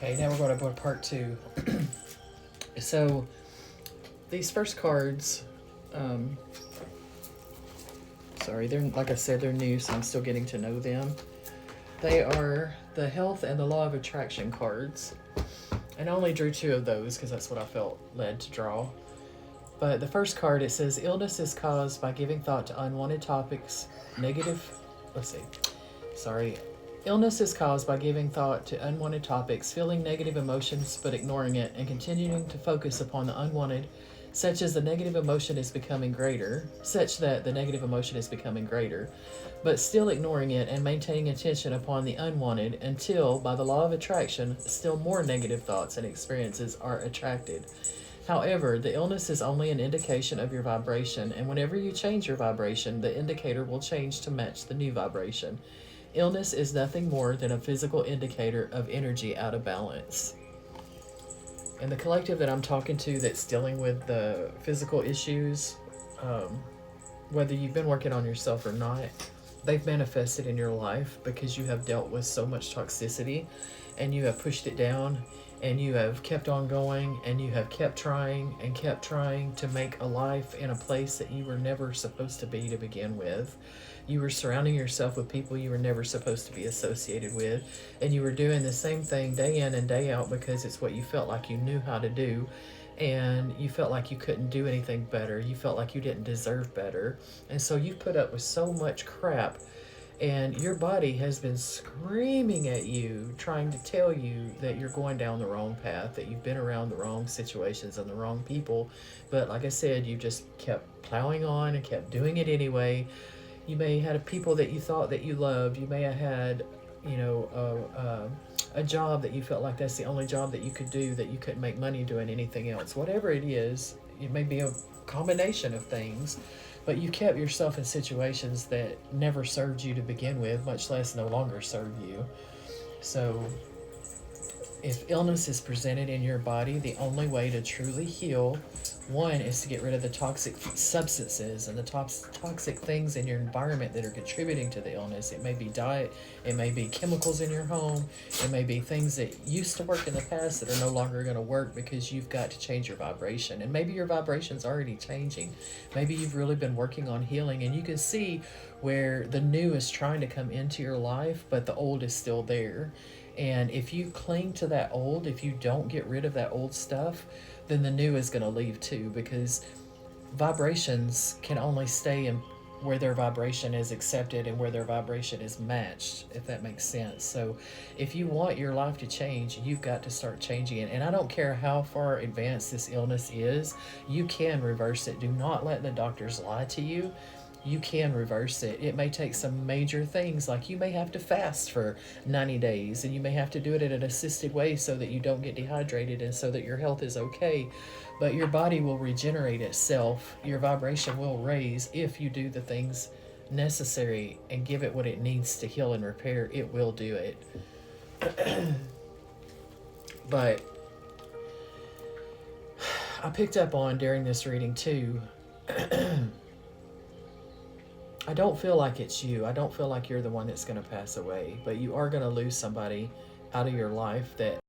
Okay, now we're going to go to part two. So, these first cards, um, sorry, they're, like I said, they're new, so I'm still getting to know them. They are the Health and the Law of Attraction cards. And I only drew two of those because that's what I felt led to draw. But the first card, it says, illness is caused by giving thought to unwanted topics, negative, let's see, sorry. Illness is caused by giving thought to unwanted topics, feeling negative emotions but ignoring it, and continuing to focus upon the unwanted, such that the negative emotion is becoming greater, but still ignoring it and maintaining attention upon the unwanted until, by the law of attraction, still more negative thoughts and experiences are attracted. However, the illness is only an indication of your vibration, and whenever you change your vibration, the indicator will change to match the new vibration. Illness is nothing more than a physical indicator of energy out of balance. And the collective that I'm talking to that's dealing with the physical issues, whether you've been working on yourself or not, they've manifested in your life because you have dealt with so much toxicity and you have pushed it down and you have kept on going and you have kept trying to make a life in a place that you were never supposed to be to begin with. You were surrounding yourself with people you were never supposed to be associated with, and you were doing the same thing day in and day out because it's what you felt like you knew how to do, and you felt like you couldn't do anything better. You felt like you didn't deserve better, and so you've put up with so much crap, and your body has been screaming at you, trying to tell you that you're going down the wrong path, that you've been around the wrong situations and the wrong people. But like I said, you just kept plowing on and kept doing it anyway. You may have had people that you thought that you loved. You may have had, a job that you felt like that's the only job that you could do, that you couldn't make money doing anything else. Whatever it is, it may be a combination of things, but you kept yourself in situations that never served you to begin with, much less no longer serve you. So if illness is presented in your body, the only way to truly heal, one, is to get rid of the toxic substances and the toxic things in your environment that are contributing to the illness. It may be diet, it may be chemicals in your home, it may be things that used to work in the past that are no longer going to work because you've got to change your vibration. And maybe your vibration's already changing. Maybe you've really been working on healing, and you can see where the new is trying to come into your life, but the old is still there. And if you cling to that old, if you don't get rid of that old stuff, then the new is going to leave too, because vibrations can only stay in where their vibration is accepted and where their vibration is matched, if that makes sense. So if you want your life to change, you've got to start changing it. And I don't care how far advanced this illness is, you can reverse it. Do not let the doctors lie to you. You can reverse it. It may take some major things, like you may have to fast for 90 days and you may have to do it in an assisted way so that you don't get dehydrated and so that your health is okay. But your body will regenerate itself. Your vibration will raise if you do the things necessary and give it what it needs to heal and repair. It will do it. But I picked up on during this reading too, I don't feel like it's you. I don't feel like you're the one that's going to pass away, but you are going to lose somebody out of your life that,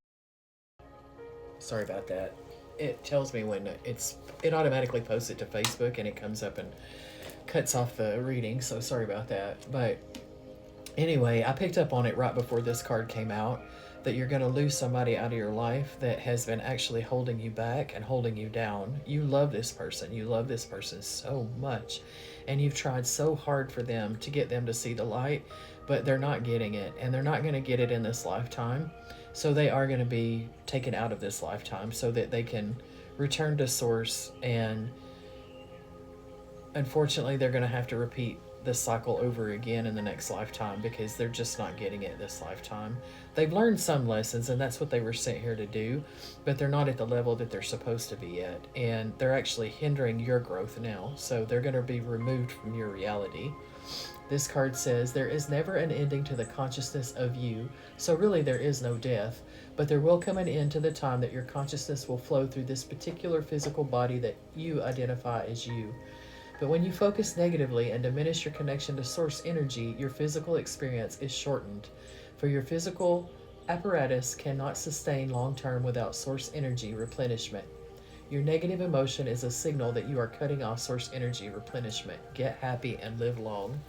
sorry about that. It tells me when it automatically posts it to Facebook and it comes up and cuts off the reading, so sorry about that. But anyway, I picked up on it right before this card came out, that you're going to lose somebody out of your life that has been actually holding you back and holding you down. You love this person. You love this person so much. And you've tried so hard for them to get them to see the light, but they're not getting it. And they're not going to get it in this lifetime. So they are going to be taken out of this lifetime so that they can return to source. And unfortunately, they're going to have to repeat this cycle over again in the next lifetime because they're just not getting it this lifetime. They've learned some lessons, and that's what they were sent here to do, but they're not at the level that they're supposed to be at, and they're actually hindering your growth now, so they're going to be removed from your reality. This card says, there is never an ending to the consciousness of you, so really there is no death, but there will come an end to the time that your consciousness will flow through this particular physical body that you identify as you. But when you focus negatively and diminish your connection to source energy, your physical experience is shortened. For your physical apparatus cannot sustain long term without source energy replenishment. Your negative emotion is a signal that you are cutting off source energy replenishment. Get happy and live long.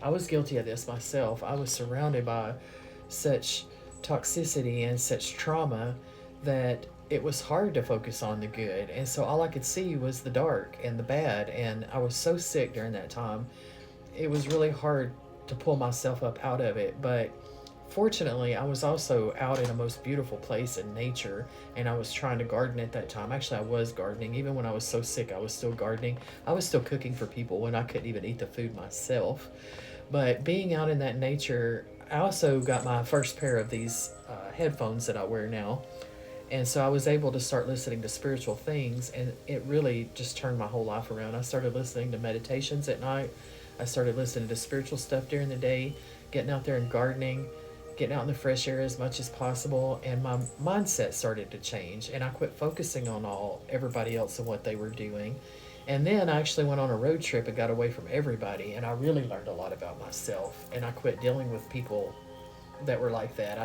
I was guilty of this myself. I was surrounded by such toxicity and such trauma that it was hard to focus on the good. And so all I could see was the dark and the bad. And I was so sick during that time. It was really hard to pull myself up out of it. But fortunately, I was also out in a most beautiful place in nature, and I was trying to garden at that time. Actually, I was gardening. Even when I was so sick, I was still gardening. I was still cooking for people when I couldn't even eat the food myself. But being out in that nature, I also got my first pair of these headphones that I wear now. And so I was able to start listening to spiritual things, and it really just turned my whole life around. I started listening to meditations at night. I started listening to spiritual stuff during the day, getting out there and gardening, getting out in the fresh air as much as possible, and my mindset started to change, and I quit focusing on everybody else and what they were doing. And then I actually went on a road trip and got away from everybody, and I really learned a lot about myself, and I quit dealing with people that were like that.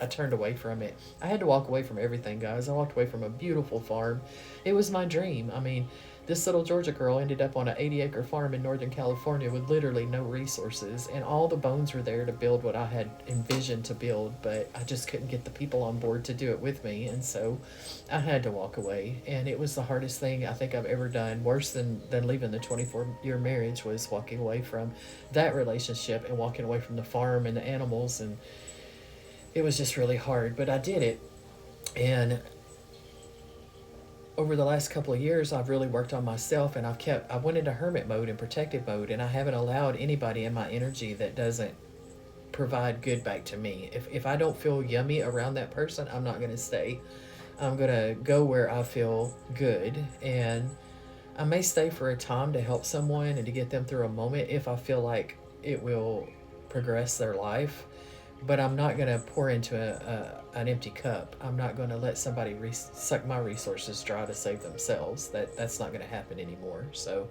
I turned away from it. I had to walk away from everything, guys. I walked away from a beautiful farm. It was my dream. I mean, this little Georgia girl ended up on an 80-acre farm in Northern California with literally no resources, and all the bones were there to build what I had envisioned to build, but I just couldn't get the people on board to do it with me, and so I had to walk away. And it was the hardest thing I think I've ever done. Worse than leaving the 24-year marriage was walking away from that relationship and walking away from the farm and the animals, and it was just really hard, but I did it. And over the last couple of years, I've really worked on myself, and I went into hermit mode and protective mode, and I haven't allowed anybody in my energy that doesn't provide good back to me. If I don't feel yummy around that person, I'm not going to stay. I'm going to go where I feel good, and I may stay for a time to help someone and to get them through a moment if I feel like it will progress their life. But I'm not going to pour into an empty cup. I'm not going to let somebody suck my resources dry to save themselves. That's not going to happen anymore. So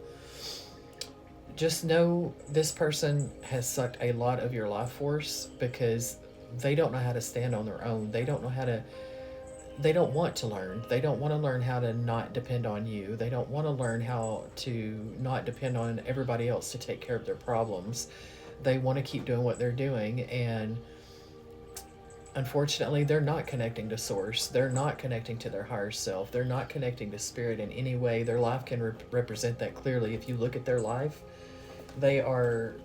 just know this person has sucked a lot of your life force because they don't know how to stand on their own. They don't know how to. They don't want to learn. They don't want to learn how to not depend on you. They don't want to learn how to not depend on everybody else to take care of their problems. They want to keep doing what they're doing, and unfortunately, they're not connecting to source. They're not connecting to their higher self. They're not connecting to spirit in any way. Their life can represent that clearly. If you look at their life, they are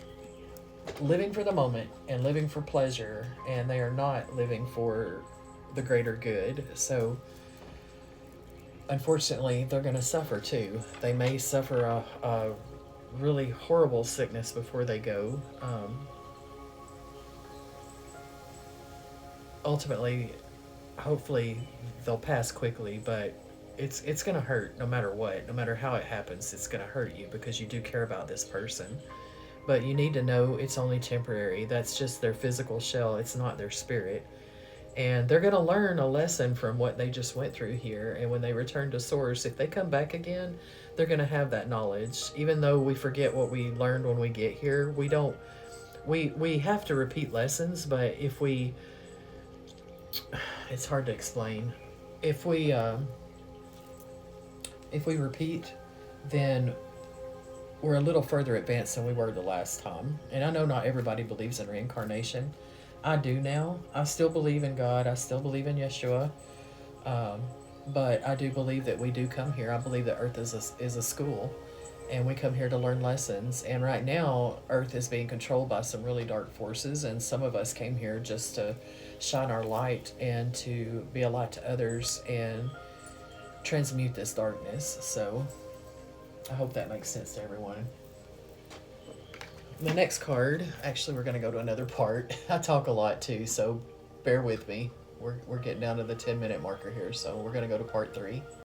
living for the moment and living for pleasure, and they are not living for the greater good. So unfortunately, they're going to suffer too. They may suffer a really horrible sickness before they go. Ultimately, hopefully, they'll pass quickly, but it's going to hurt no matter what. No matter how it happens, it's going to hurt you because you do care about this person. But you need to know it's only temporary. That's just their physical shell. It's not their spirit. And they're going to learn a lesson from what they just went through here. And when they return to source, if they come back again, they're going to have that knowledge. Even though we forget what we learned when we get here, we have to repeat lessons, but it's hard to explain. If we repeat, then we're a little further advanced than we were the last time. And I know not everybody believes in reincarnation. I do now. I still believe in God. I still believe in Yeshua. But I do believe that we do come here. I believe that Earth is a school, and we come here to learn lessons. And right now, Earth is being controlled by some really dark forces, and some of us came here just to shine our light and to be a light to others and transmute this darkness. So I hope that makes sense to everyone. The next card, actually we're going to go to another part. I talk a lot too, so bear with me. We're getting down to the 10-minute marker here, so we're going to go to part 3.